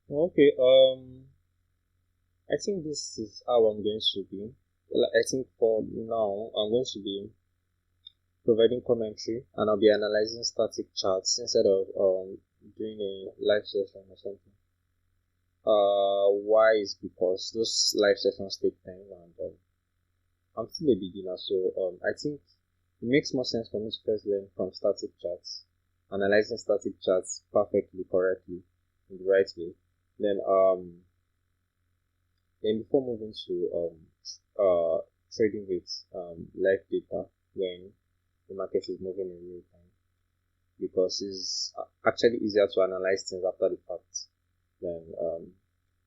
Okay. I think this is how I'm going to be. I think for now, I'm going to be providing commentary, and I'll be analyzing static charts instead of doing a live session or something. Why is because those live sessions take time, and I'm still a beginner, so I think it makes more sense for me to first learn from static charts, analyzing static charts perfectly, correctly, in the right way. Then then before moving to trading with live data when the market is moving in real time, because it's actually easier to analyze things after the fact than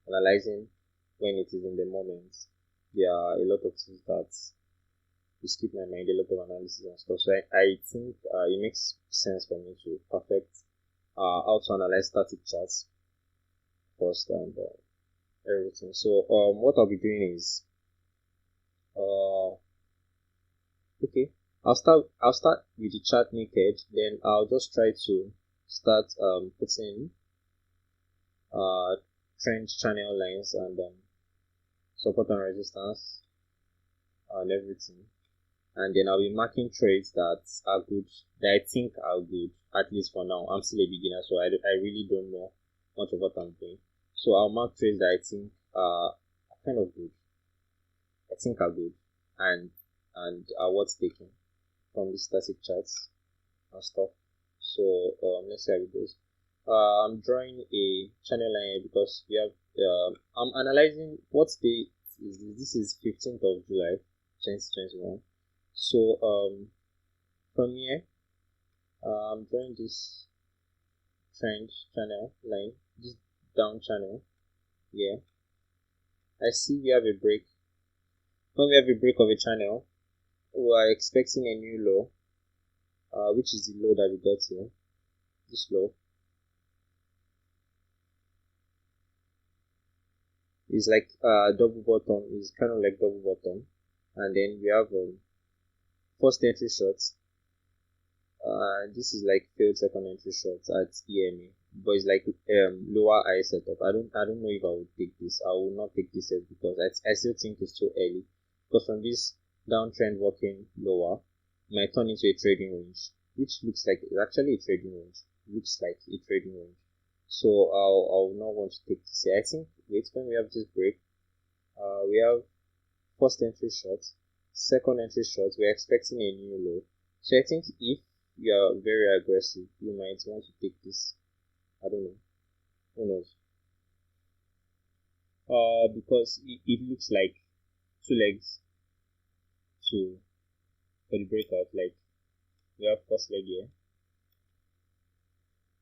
analyzing when it is in the moment. There are a lot of things that will skip my mind, a lot of analysis and stuff. So I think it makes sense for me to perfect how to analyze static charts first and everything. So what I'll be doing is uh, okay. I'll start with the chart naked, then I'll just try to start putting uh trend channel lines and support and resistance and everything. And then I'll be marking trades that are good, that I think are good, at least for now. I'm still a beginner, so I really don't know much of what I'm doing. So I'll mark trades that I think are kind of good, I think are good, and are worth taking from the static charts and stuff. So let's see how it goes. I'm drawing a channel line because we have. I'm analyzing what day is this. This is 15th of July, 2021. So from here, I'm drawing this trend channel line, this down channel. Yeah, I see we have a break. When we have a break of a channel, we are expecting a new low, which is the low that we got here. This low is like double bottom, is kind of like double bottom, and then we have first entry shots. This is like failed second entry shots at EMA, but it's like lower high setup. I don't know if I would take this. I will not take this because I still think it's too early. Because from this downtrend working lower, it might turn into a trading range, which looks like it's actually a trading range. Looks like a trading range. So I'll not want to take this. I think wait when we have this break, we have first entry shot, second entry shot. We're expecting a new low. So I think if you are very aggressive, you might want to take this. I don't know. Who knows? Because it looks like two legs to for the breakout. Like we have first leg here,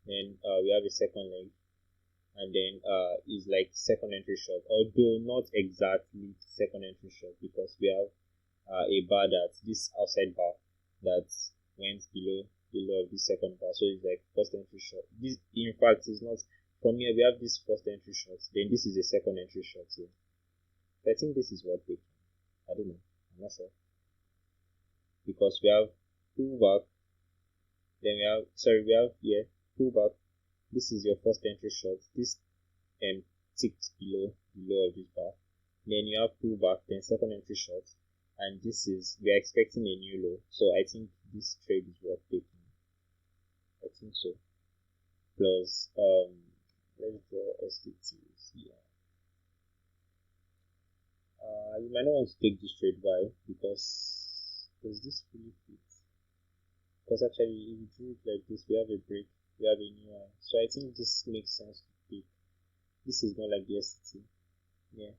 then we have a second leg, and then is like second entry shot. Although not exactly second entry shot because we have a bar that this outside bar that went below of the second bar. So it's like first entry shot. This in fact is not from here we have this first entry shot, then this is a second entry shot here. So I think this is what they I don't know. I'm not sure. Because we have pull back, then we have here pull back. This is your first entry shot. This ticked below of this bar. Then you have pull back, then second entry shot, and this is we are expecting a new low. So I think this trade is worth taking. I think so. Plus let's draw STTs here. You might not want to take this trade. Why? Because does this really fit? Because actually if you do it like this, we have a break, we have a new one. So I think this makes sense to take. This is more like the STT. Yeah.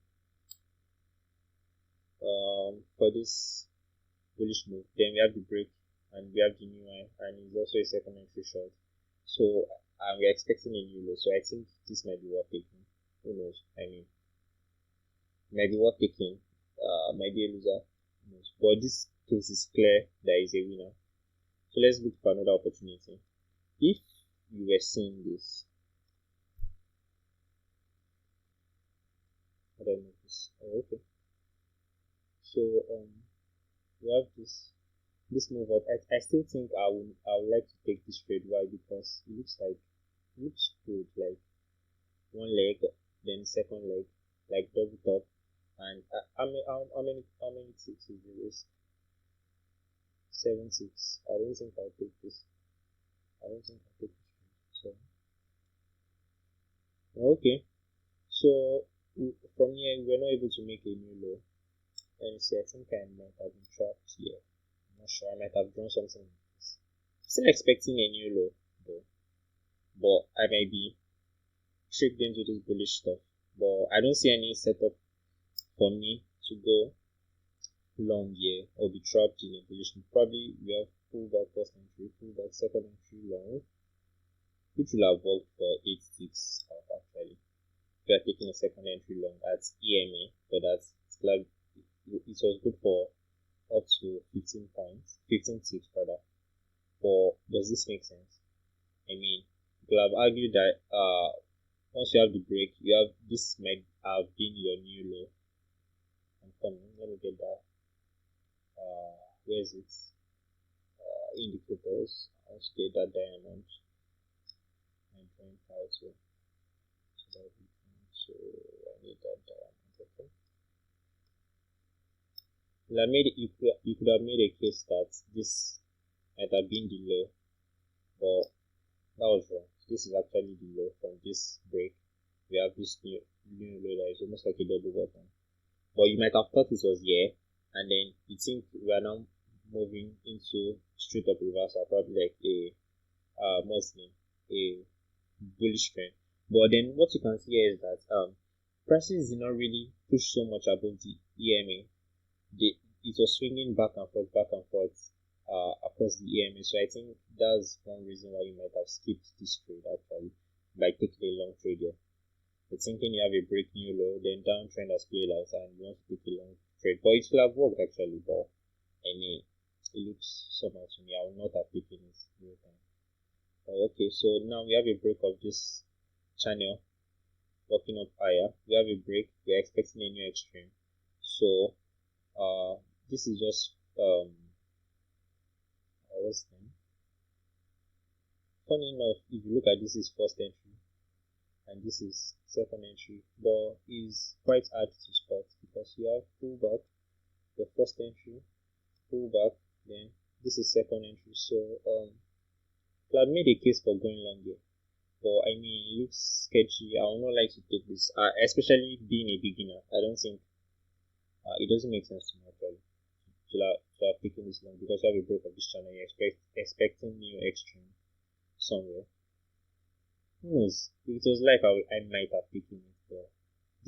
For this bullish move, then we have the break and we have the new one, and it's also a second entry short. So we're expecting a new low. So I think this might be worth taking. Who knows? I mean, might be worth taking. Might be a loser. Who knows? But this case is clear that is a winner. So let's look for another opportunity. If you were seeing this, I don't know this. Oh, okay. So we have this move up. I still think I would like to take this trade. Why? Because it looks good. Like one leg second leg, like double top, and how many ticks is the risk? 7 ticks. I don't think I'll take this. I don't think I'll take this. So okay. So from here we're not able to make a new low. Let me see. I think I might have been trapped here. I'm not sure. I might have drawn something like this. Still expecting a new low though, but I might be tricked into this bullish stuff. But I don't see any setup for me to go long here or be trapped in a bullish. Probably we have pullback first entry, pullback second entry long, which will have worked for 8 ticks actually. We are taking a second entry long at EMA, but that's like it was good for up to 15 points, 15 ticks rather. But does this make sense? I mean, people have argued that once you have the break, you have this might have been your new low. I'm coming. Let me get that. Where is it? Indicators. I want to get that diamond. 9.5. So I need that diamond. Okay. You could have made a case that this might have been the low, but that was wrong. This is actually the low. From this break, we have this new low that is almost like a double bottom. But you might have thought it was here, and then you think we are now moving into straight up reversal, probably like a bullish trend. But then what you can see here is that prices did not really push so much above the EMA. It was swinging back and forth across the EMA. So I think that's one reason why you might have skipped this trade actually by taking a long trade here. You're thinking you have a break new low, then downtrend has played out and you want to take a long trade. But it will have worked actually, but I mean it looks somehow to me. I will not have taken it real time. Okay, so now we have a break of this channel working up higher. We have a break, we are expecting a new extreme. So this is just what's the name? Funny enough, if you look at this is first entry and this is second entry, but is quite hard to spot because you have pullback, the first entry, pullback, then this is second entry. So I've made a case for going long here, but I mean it looks sketchy. I would not like to take this, especially being a beginner. I don't think it doesn't make sense to me actually to have taken this long because you have a break of this channel. You're expecting new extreme somewhere. Who knows? If it was like I might have taken it, but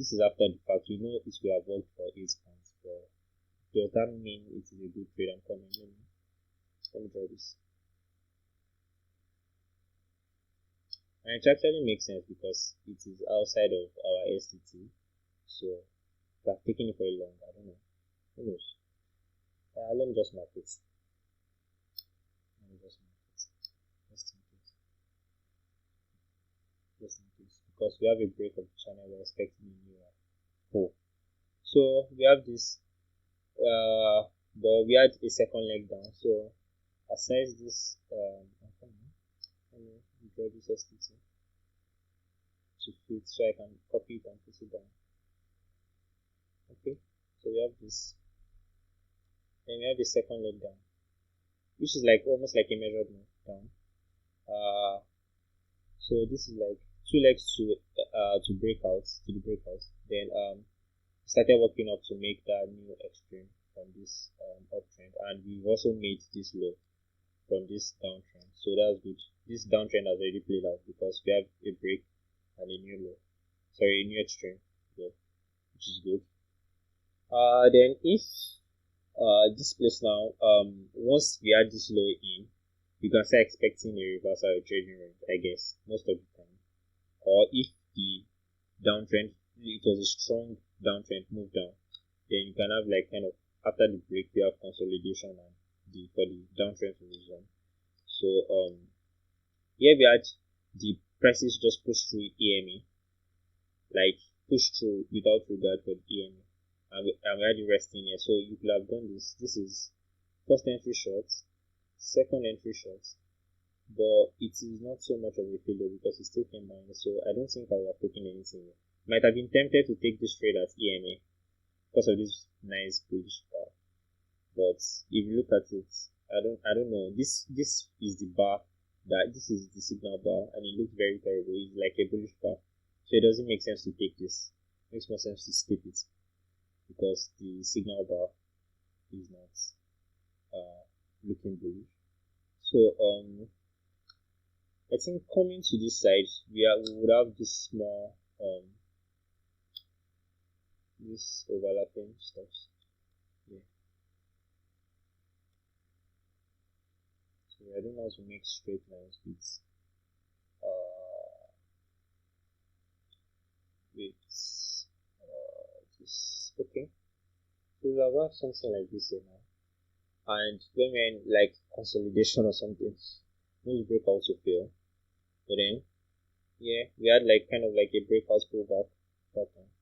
this is after the fact. We know it will have worked for 8 points, but does that mean it is a good trade? I'm coming. Let me draw this. And it actually makes sense because it is outside of our STT. So if I've taken it for a long, I don't know. Who knows? Let me just mark it. Just in case. Because we have a break of the channel, we're expecting a new one. So we have this, but we had a second leg down. So aside this, let me draw this STT to fit so I can copy it and put it down. Okay, so we have this. Then we have the second leg down, which is like almost like a measured move down. So this is like 2 legs to break out to the breakout. Then started working up to make that new extreme from this uptrend, and we've also made this low from this downtrend. So that's good. This downtrend has already played out because we have a break and a new low. Sorry, a new extreme, yeah, which is good. Then if this place now, once we add this low in, you can start expecting a reversal of trading range, I guess, most of the time. Or if the downtrend, it was a strong downtrend move down, then you can have like kind of after the break you have consolidation and for the downtrend to resume. So here we had the prices just push through EME, like push through without regard for the EME. And we had the resting here. So you could have done this. This is first entry shorts, second entry shorts, but it is not so much of a failure because it's still came minus. So I don't think I would have taken anything here. might have been tempted to take this trade at EMA because of this nice bullish bar. But if you look at it, I don't know. This is the bar, that this is the signal bar, and it looks very terrible. It's like a bullish bar, so it doesn't make sense to take this. It makes more sense to skip it because the signal bar is not looking bullish. So I think coming to this side, we would have this small this overlapping stuff. Yeah. So I don't know how to make straight lines with this. Okay. So we'll have something like this here now. And when we're in like consolidation or something, most breakouts will fail. But then, yeah, we had like kind of like a breakout pullback pattern.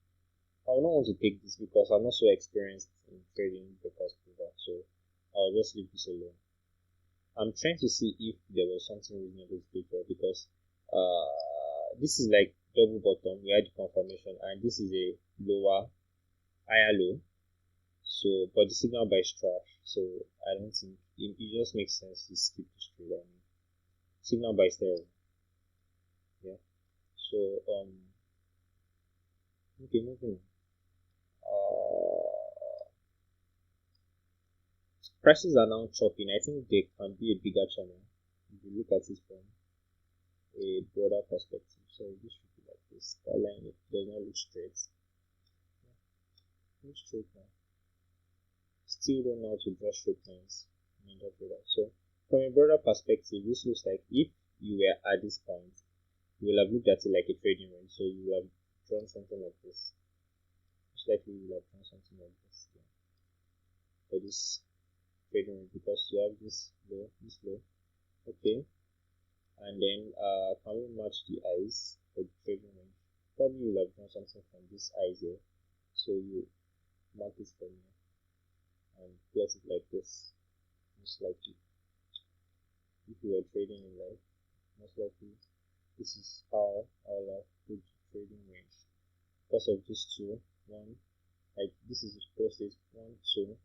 I will not want to take this because I'm not so experienced in trading breakout pullback, so I'll just leave this alone. I'm trying to see if there was something reasonable to take here because this is like double bottom. We had the confirmation, and this is a higher low. So, but the signal by is trash, so I don't think it just makes sense to skip this trade. I mean, signal by is terrible. Yeah. So okay, moving on. Prices are now chopping. I think they can be a bigger channel if you look at it from a broader perspective. So this should be like this. That line does not look straight. Look straight now. Still don't know how to draw straight lines in that radar. So from a broader perspective, this looks like if you were at this point, you will have looked at it like a trading range. So you will have drawn something like this. Most likely you will have drawn something like this. Yeah. For this trading range, because you have this low, okay, and then can we match the eyes for the trading range? Probably you will have drawn something from this eyes here, so you mark it from here and plot it like this. Most likely, if you were trading in life, most likely this is how I'll have put the trading range because of these two. One, like this is the process 1, 2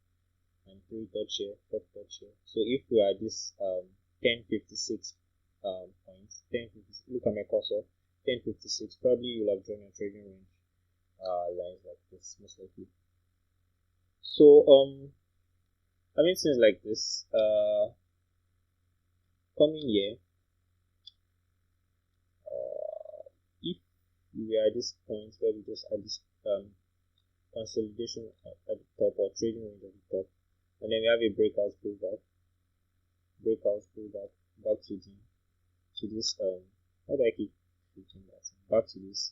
and 3 touch here, 4 touch here. So if we are this 1056 points, 1056, look at my cursor, 1056, probably you'll have drawn a trading range lines like this, most likely. So having things like this, coming here, if we were at this point where we just had this consolidation at the top or trading range at the top, and then we have a breakout pullback back to this how do I keep switching that back to this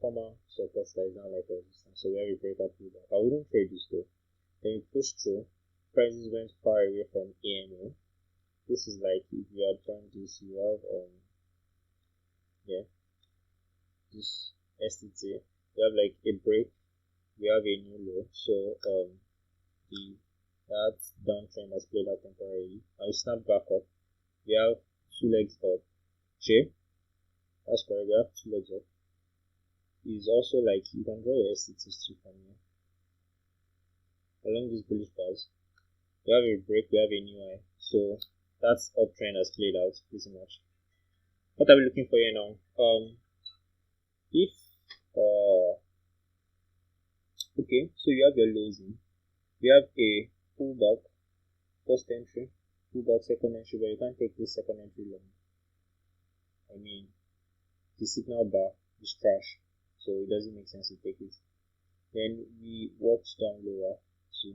former support that is now like resistance. So we have a breakout pullback. I wouldn't trade this though. Then we push through. Prices went far away from AMA. This is like if you had done this, you have yeah, this STT. We have like a break. We have a new low. So that downtrend has played out temporarily. And we snap back up. We have 2 legs up. J. That's correct. We have 2 legs up. Is also like you can draw your STTs too from here. Along these bullish bars, we have a break, we have a new high. So that's uptrend has played out pretty much. What are we looking for here now? If okay, so you have your lows in. We have a pullback, first entry, pullback, second entry, but you can't take this second entry long. I mean, the signal bar is trash, so it doesn't make sense to take it. Then we walked down lower to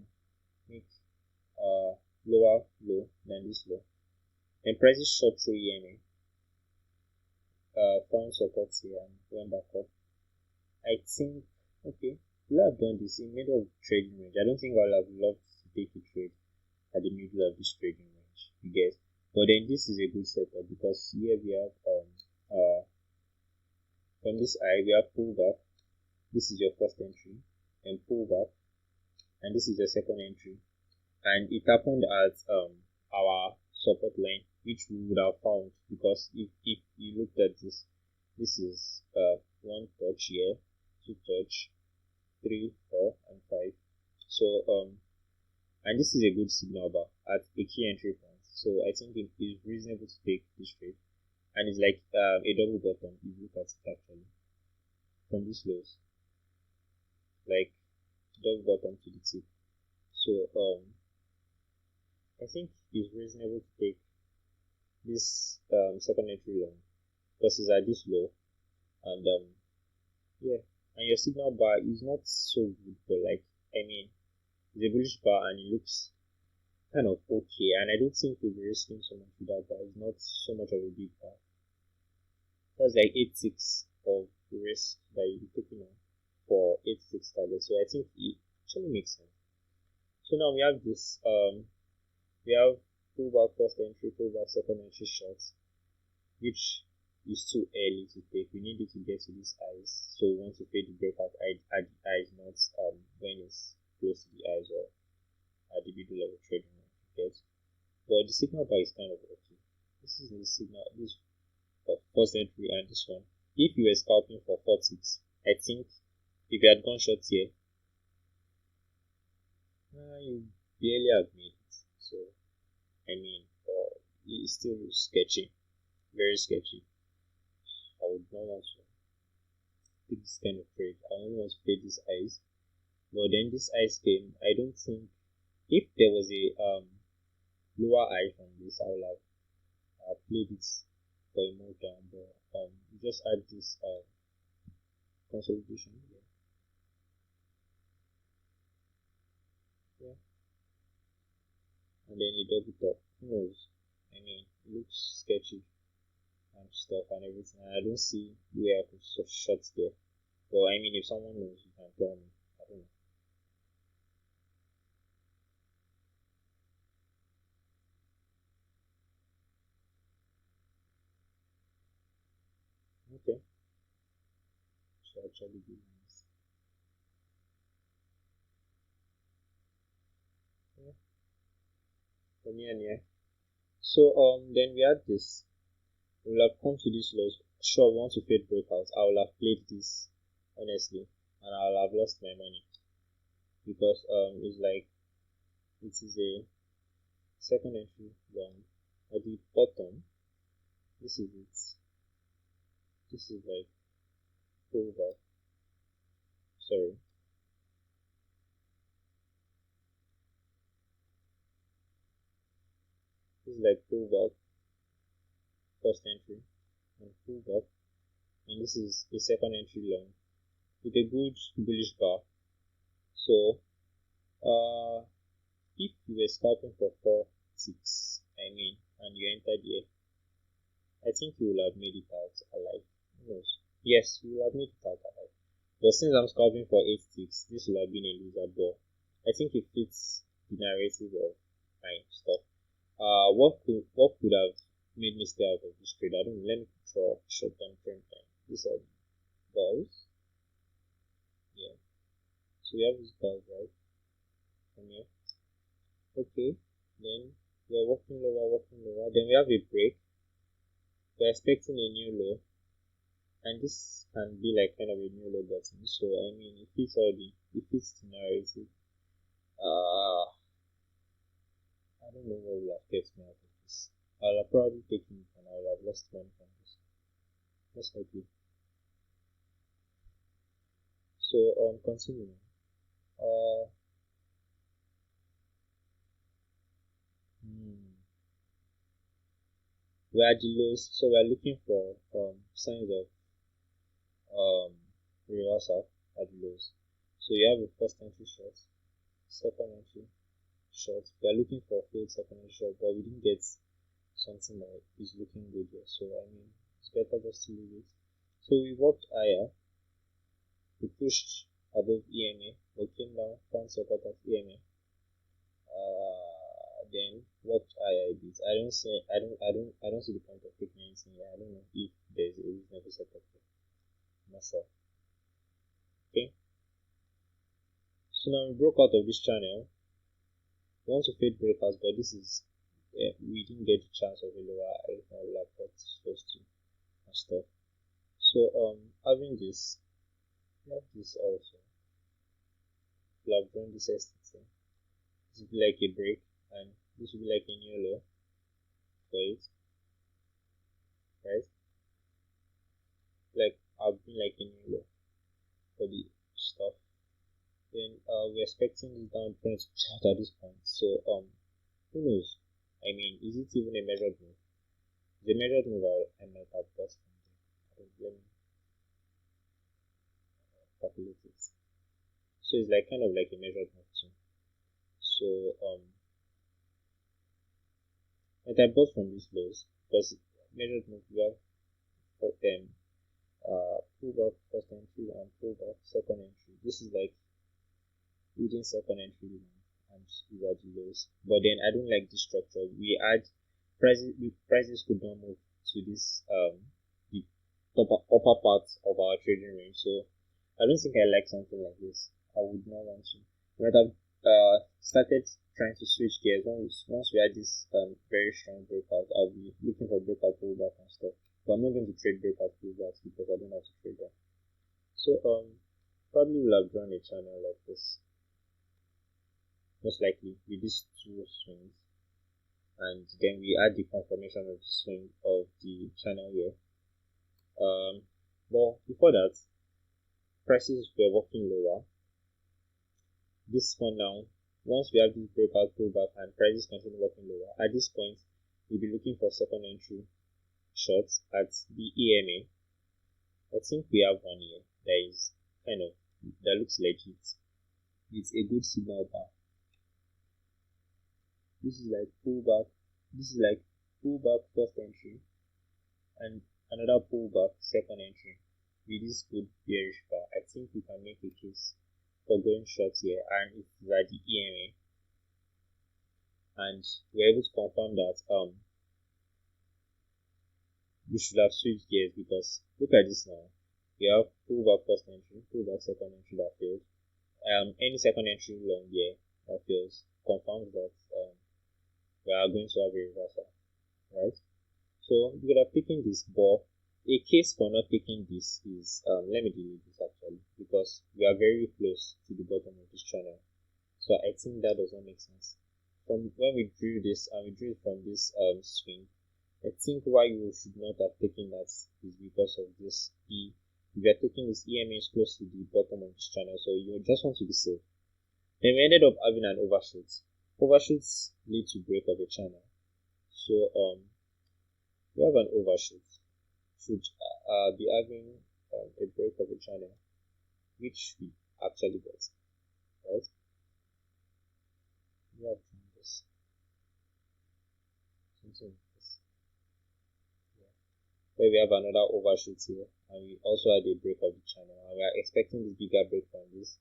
make lower low than this low. Then prices shot through EMA, found support here and went back up. I think okay, we'll have done this in middle of trading range. I don't think I'll have loved to take a trade at the middle of this trading range, you guess. But then this is a good setup because here we have from this eye we have pullback. This is your first entry, and pullback, and this is your second entry, and it happened at our support line, which we would have found because if you looked at this is one touch here, two touch, 3, 4, and 5. So and this is a good signal bar at a key entry point. So I think it is reasonable to take this trade, and it's like a double bottom if you look at it actually from this lows, like double bottom to the tip. So I think it's reasonable to take this second entry long because it's at this low, and yeah, and your signal bar is not so good, but like I mean it's a bullish bar and it looks kind of okay, and I don't think you'll be risking so much with that bar. It's not so much of a big bar. That's like 8-6 of risk that you'll be taking on for 8-6 targets. So I think it actually makes sense. So now we have this we have pullback first entry, pullback second entry shots, which is too early to take. We need it to get to these eyes. So we want to fade the breakout at the eyes, not when it's close to the eyes or at the middle of the trading market. But the signal bar is kind of okay. This is the signal, this first entry and this one. If you were scalping for 4 ticks, I think if you had gone short here, you barely have made it. So I mean, it's still sketchy, very sketchy. I would not want to take this kind of trade. I only want to play these eyes. But then this eyes came. I don't think if there was a lower eye from this, I would have played it for a move down. But just add this consolidation here. Yeah. And then a double top. Who knows? I mean, it looks sketchy and stuff and everything. And I don't see where I could short there. But I mean, if someone knows, you can tell me. I don't know. Okay. Should actually be nice. Yeah. From here and here. So then we had this. We will have come to this loss. Sure, we want to fade breakouts. I will have played this honestly, and I will have lost my money because it's like it is a second entry long at the bottom. This is it. This is like pullback. Sorry. This is like pullback, first entry, and pullback, and this is a second entry long with a good bullish bar. So if you were scalping for 4 ticks, I mean, and you entered here, I think you will have made it out alive. Who knows? Yes, you will have made it out alive. But since I'm scalping for 8 ticks, this will have been a loser. But I think it fits the narrative of my stuff. What could have made me stay out of this trade? I don't know. Let me draw short-term frame time. These are the balls. Yeah. So we have this ball, right? From here. Okay. Then we're walking lower. Then we have a break. We're expecting a new low, and this can be like kind of a new low button. So I mean, it fits the narrative. I don't know what will have kept me out of this. I'll have probably taken it and I'll have lost money from this. Most likely. So continuing. Uh hmm. We are the lows, so we are looking for signs of reversal at the lows. So you have a first entry short, second entry short. We are looking for a failed second entry short, but we didn't get something that is looking good here. So I mean, it's better just to leave it. So we walked higher. We pushed above EMA, but came down, found support at EMA. Then walked higher a bit. I don't see the point of taking anything here. I don't know if there's a reasonable setup here. I'm not sure. Okay. So now we broke out of this channel. We want to fade breakouts, but this is we didn't get the chance of a lower high. I will have got close to and stuff. So So having this, we have this also. We have drawn this STT. This will be like a break, and this will be like a new low for it, right? Like I've been like a new low for the stuff. Then we're expecting this down trend to start at this point. So who knows? I mean, is it even a measured move? The measured move I might have got from there. Let me calculate it. So it's like kind of like a measured move too. So and I bought from these lows because measured move we have for them pullback first entry and pullback second entry. This is like leading second entry and these are the lows. But then I don't like this structure. We add prices could not move to this the upper part of our trading range. So I don't think I like something like this. I would not want to. But I've started trying to switch gears. Once we had this very strong breakout, I'll be looking for breakout pullback and stuff. But I'm not going to trade breakout pullbacks because I don't know how to trade them. So probably will have drawn a channel like this, most likely with these two swings, and then we add the confirmation of the swing of the channel here. But before that, prices were working lower. This one now, once we have this breakout pullback and prices continue working lower, at this point we'll be looking for second entry shots at the EMA. I think we have one here that is kind of that looks legit. It's a good signal bar. This is like pullback. This is like pullback first entry and another pullback second entry with this good bearish bar. I think we can make a case for going short here, and it's at the EMA, and we're able to confirm that we should have switched gears because look at this now. We have pullback first entry, pullback second entry that failed. Any second entry long here that fails confirms that we are going to have a reversal, right? So we could have taken this, but a case for not taking this is let me delete this actually because we are very close to the bottom of this channel. So I think that does not make sense. From when we drew this and we drew it from this swing, I think why you should not have taken that is because of this E. If you are taking this EMA is close to the bottom of this channel, so you just want to be safe. Then we ended up having an overshoot. Overshoots lead to break of a channel. So we have an overshoot. Should be having a break of a channel, which we actually got, right? We have this. Something like this. Yeah. Where we have another overshoot here, and we also had a break of the channel, and we are expecting this bigger break from this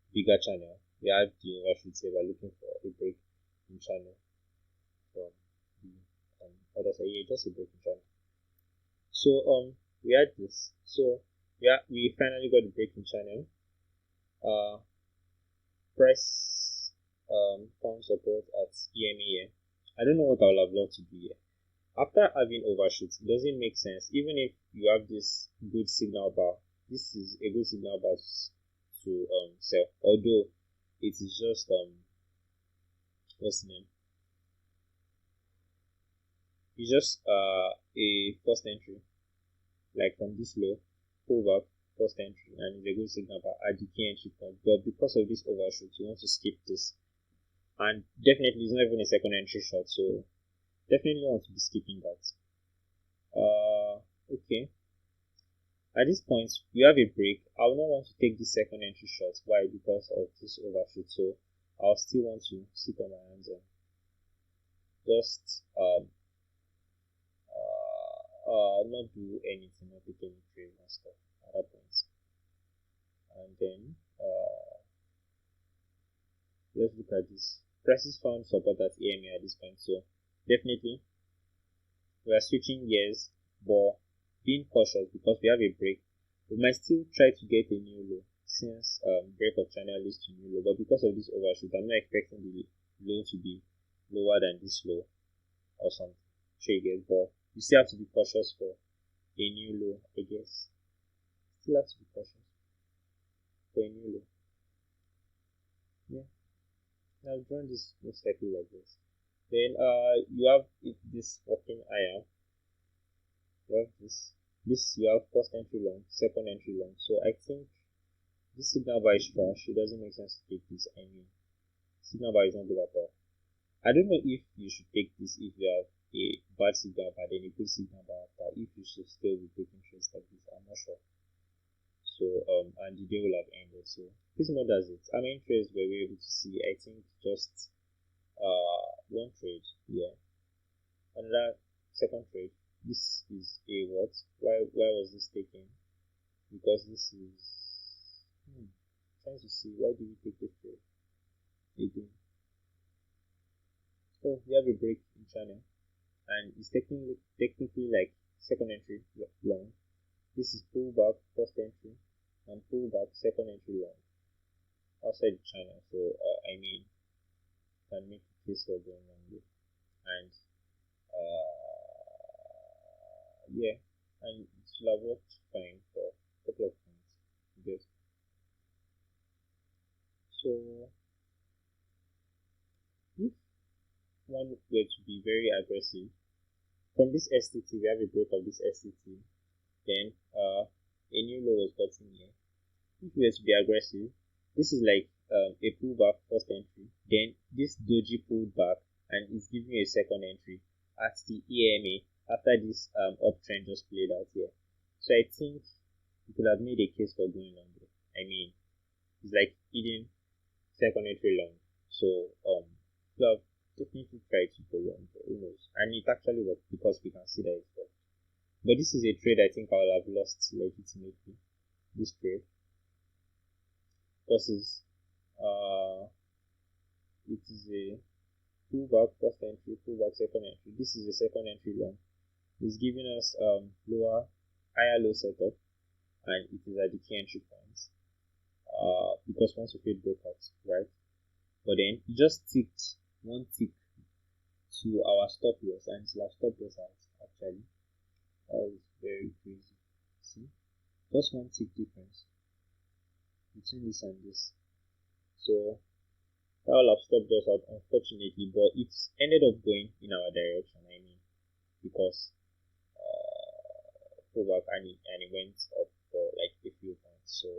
bigger channel. We have the overshoot here. We are looking for a break in channel from the other side. Yeah, just a break in channel. So we had this. So we finally got the breaking channel. Price found support at EMA here. I don't know what I would have loved to do here. After having overshoots, it doesn't make sense. Even if you have this good signal bar, this is a good signal bar to sell. Although it is just what's the name? It's just a first entry. Like from this low, pullback, first entry, and it's a good signal at the key entry point. But because of this overshoot, you want to skip this. And definitely it's not even a second entry shot, so definitely want to be skipping that. Okay. At this point, we have a break. I will not want to take the second entry shot. Why? Because of this overshoot. So I'll still want to sit on my hands and just not do anything, not take any trades and stuff at that point. And then let's look at this. Prices found support at EMA at this point, so definitely we are switching gears, but being cautious because we have a break. We might still try to get a new low since break of channel leads to new low, but because of this overshoot, I'm not expecting the low to be lower than this low or something. But you still have to be cautious for a new low, I guess. Still have to be cautious for a new low. Yeah, I've drawn this most likely like this. Then you have this working iron. You have this you have first entry long, second entry long. So I think this signal bar is trash. It doesn't make sense to take this. I mean, signal bar is not good at all. I don't know if you should take this if you have a bad signal bar, then a good signal bar after. If you should still be taking trades like this, I'm not sure. So and the day will have ended. So pretty much that's it. How many trades were we able to see? I think just one trade. Yeah. Another second trade. This is a what? Why was this taken? Because this is trying to see why did we take this trade again. Oh, we have a break in channel, and it's technically like second entry long. This is pullback first entry and pullback second entry long outside the channel. So I mean, can make a case for going long way, and yeah, and it should have worked fine for a couple of points. Yes. So if one were to be very aggressive from this STT, we have a break of this STT, then a new low was gotten here. If we were to be aggressive, this is like a pullback first entry, then this doji pulled back and it's giving you a second entry at the EMA after this uptrend just played out here. So I think you could have made a case for going longer. I mean, it's like hidden second entry long. So you have definitely tried to go long, who knows? And it actually worked because we can see that it worked. But this is a trade I think I will have lost legitimately. This trade. Because it is a pullback first entry, pullback second entry. This is a second entry long. It's giving us higher low setup, and it is at the key entry points. Because once we create breakouts, right? But then it just ticked one tick to our stop loss, and it's our stop loss out actually. That is very crazy. See, just one tick difference between this and this. So that will have stopped us out unfortunately, but it's ended up going in our direction. I mean, because pullback and it went up for like a few points. So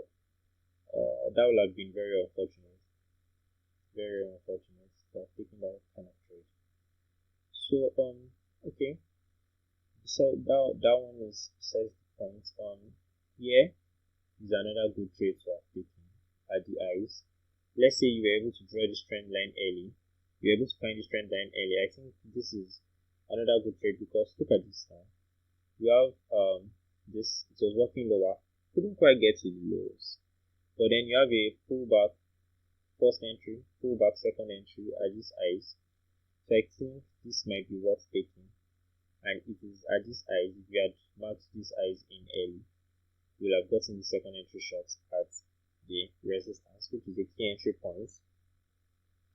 that would have been very unfortunate. Very unfortunate to have taken that kind of trade. So okay. Besides that one is besides the point. Here is another good trade to have taken at the eyes. Let's say you were able to draw this trend line early. You're able to find this trend line early. I think this is another good trade because look at this now. You have this, it was working lower, couldn't quite get to the lows. But then you have a pullback first entry, pullback second entry at this eyes. So I think this might be worth taking. And it is at this eyes, if you had marked this eyes in early, you will have gotten the second entry shot at the resistance, which is the key entry point,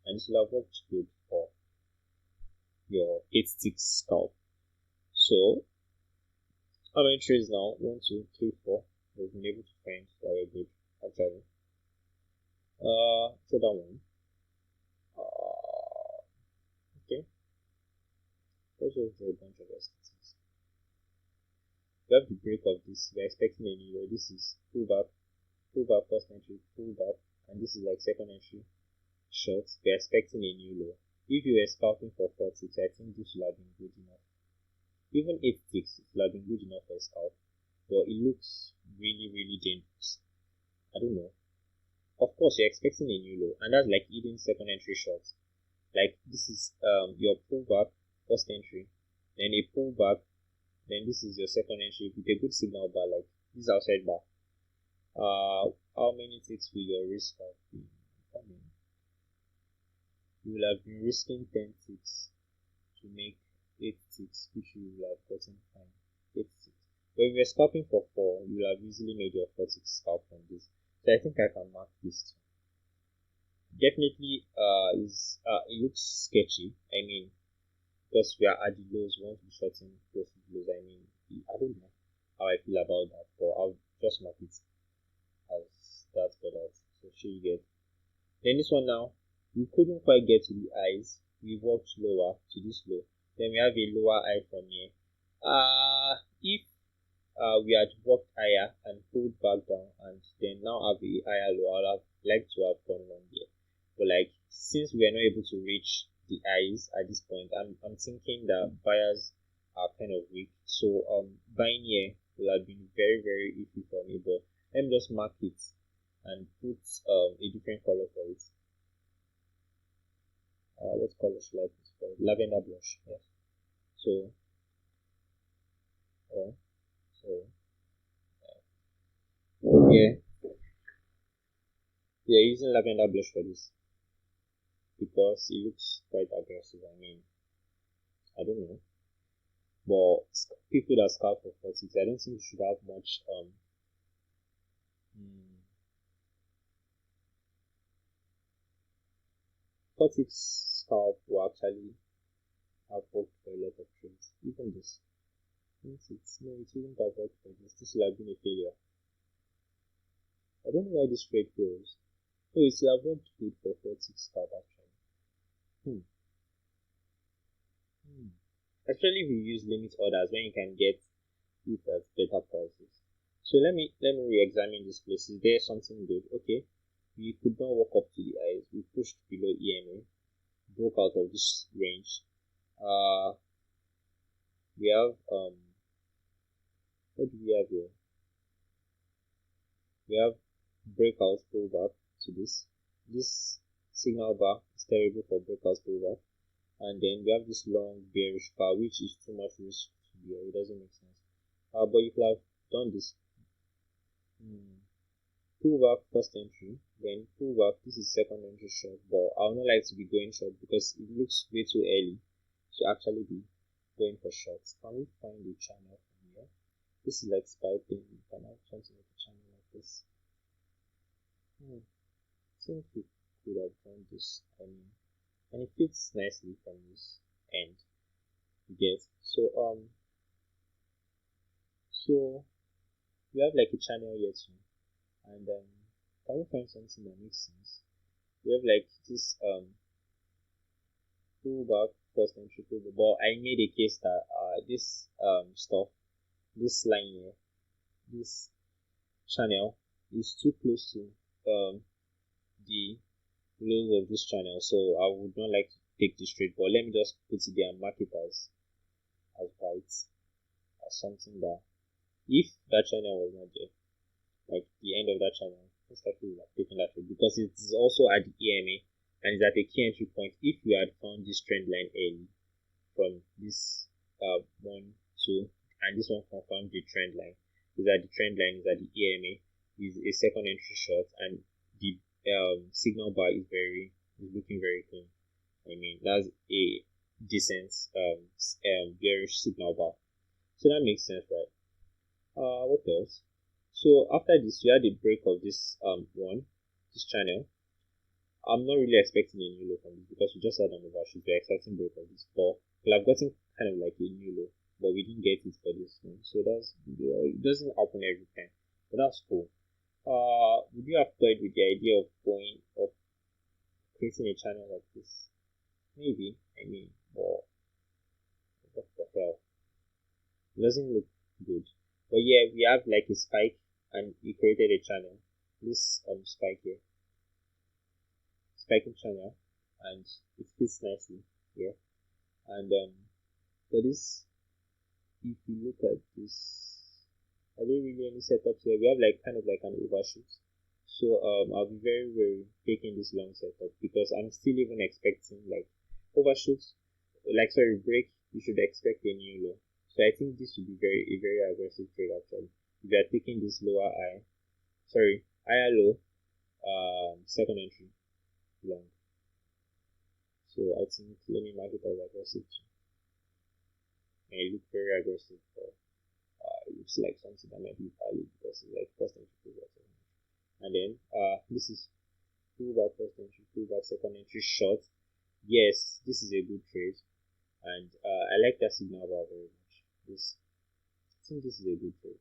and this will have worked good for your 8-tick scalp. So how many trades now? 1, 2, 3, 4. We've been able to find that were good actually. So that one. Okay. Let's just do a bunch of STTs. We have the break of this. We're expecting a new low. This is pullback first entry, pullback, and this is like second entry short. We're expecting a new low. If you were scalping for 4 ticks, I think this will have been good enough. Even 8 ticks, it will have been good enough for a scalp, but it looks really, really dangerous. I don't know. Of course, you're expecting a new low, and that's like hidden second entry short. Like this is your pullback first entry, then a pullback, then this is your second entry with a good signal bar like this outside bar. How many ticks will your risk have been? You will have been risking 10 ticks to make 8 ticks, which you will have gotten fine. 8 ticks. But if you're scalping for 4, you will have easily made your 4 tick scalp from this. So I think I can mark this too. Definitely it looks sketchy. I mean, because we are at the lows, we want to be shorting close to the lows. I mean, I don't know. how I feel about that, but I'll just mark it as that for that. So she get. Then this one now, we couldn't quite get to the eyes. We walked lower to this low. Then we have a lower eye from here. If we had walked higher and pulled back down and then now have a higher low, I'd have liked to have gone long here. But like since we are not able to reach the eyes at this point, I'm thinking that buyers are kind of weak. So buying here will have been very, very easy for me. But let me just mark it and put a different color for it. What color should I put for it? Lavender blush, yes. So yeah, we are using lavender blush for this because it looks quite aggressive. I mean, I don't know, but people that scalp for 46, I don't think you should have much hmm, 46 scalp will actually have worked for a lot of trades. Even this, no, it wouldn't have worked for this. This will have been a failure. I don't know why this trade fails. Oh, it will have worked good for 46 scalp actually. Hmm. Hmm. Especially if you use limit orders when you can get it at better prices. So let me re-examine this place. Is there something good? Okay, we could not walk up to the eyes. We pushed below EMA, broke out of this range. We have what do we have here? We have breakout pullback to this. This signal bar is terrible for breakout pullback. And then we have this long bearish bar, which is too much risk to be here. It doesn't make sense. But you could have done this. Pull back first entry, then pull back. This is second entry short, but I would not like to be going short because it looks way too early to actually be going for shorts. Can we find the channel from here? This is like spiking. You can have something like a channel like this. I think we could have done this. And it fits nicely from this end. You get so we have like a channel here too, and can we find something that makes sense? We have like this pullback first entry pullback, but I made a case that this stuff, this line here, this channel is too close to the lows of this channel, so I would not like to take this trade. But let me just put it there and mark it as bites, as something that if that channel was not there, like the end of that channel, most likely would have taken that trade because it is also at the EMA and is at a key entry point. If we had found this trend line early from this 1, 2, and this one confirmed the trend line, is that the trend line is at the EMA, is a second entry short, and the signal bar is looking very clean. I mean, that's a decent bearish signal bar, so that makes sense, right? What else? So after this, we had the break of this this channel. I'm not really expecting a new low from this because we just had an overshoot. We're expecting break of this, but I've gotten kind of like a new low, but we didn't get it for this one. So it doesn't happen every time, but that's cool. Would you have toyed with the idea of creating a channel like this? Maybe. I mean, but what the hell? It doesn't look good. But yeah, we have like a spike, and we created a channel. This spike here, spiking channel, and it fits nicely here. And for this, if you look at this, are there really any setups here? We have like kind of like an overshoot. So I'll be very, very taking this long setup because I'm still even expecting like overshoots, like sorry break. You should expect a new low. So I think this would be a very aggressive trade actually. If you are taking this higher low, second entry long. So I think let me mark it as aggressive too. And it looks very aggressive, but it looks like something that might be valid because it's like first entry pullback. And then this is pullback first entry, pullback second entry short. Yes, this is a good trade, and I like that signal bar very much. I think this is a good trade.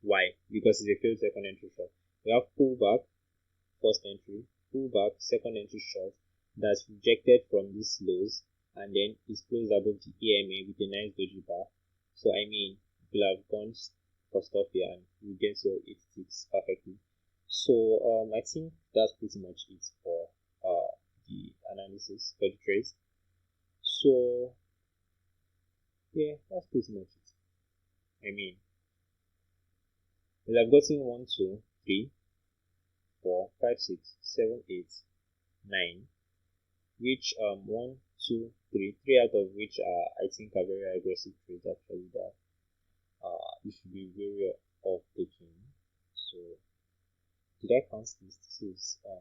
Why? Because it's a failed second entry short. We have pullback, first entry, pullback, second entry short that's rejected from these lows, and then it's closed above the EMA with a nice doji bar. So I mean, you'll have gone for stuff here and you get your 8 ticks perfectly. So I think that's pretty much it for the analysis for the trades. So yeah, that's pretty much it. I mean, I've gotten 1, 2, 3, 4, 5, 6, 7, 8, 9, which 1, 2, 3, 3 out of which are I think are very aggressive trades actually that you should be wary of taking. So did I count this? This is 1,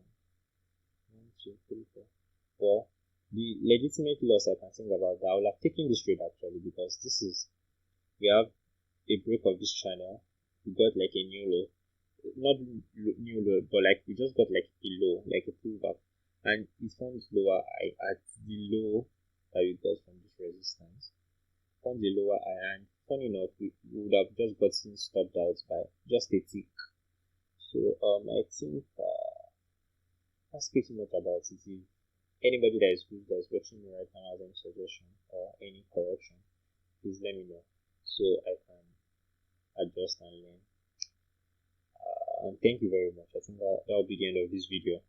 2, 3, 4, 4. The legitimate loss I can think about that I will have taken this trade actually, because this is, we have a break of this channel, we got like a new low, not new low, but like we just got like a low, like a pullback, and it forms lower high at the low that we got from this resistance, forms a lower high, and funny enough we would have just gotten stopped out by just a tick. So I think that's pretty much about it. If anybody that is watching me right now has any suggestion or any correction, please let me know so I can adjust and learn. And thank you very much. I think that will be the end of this video.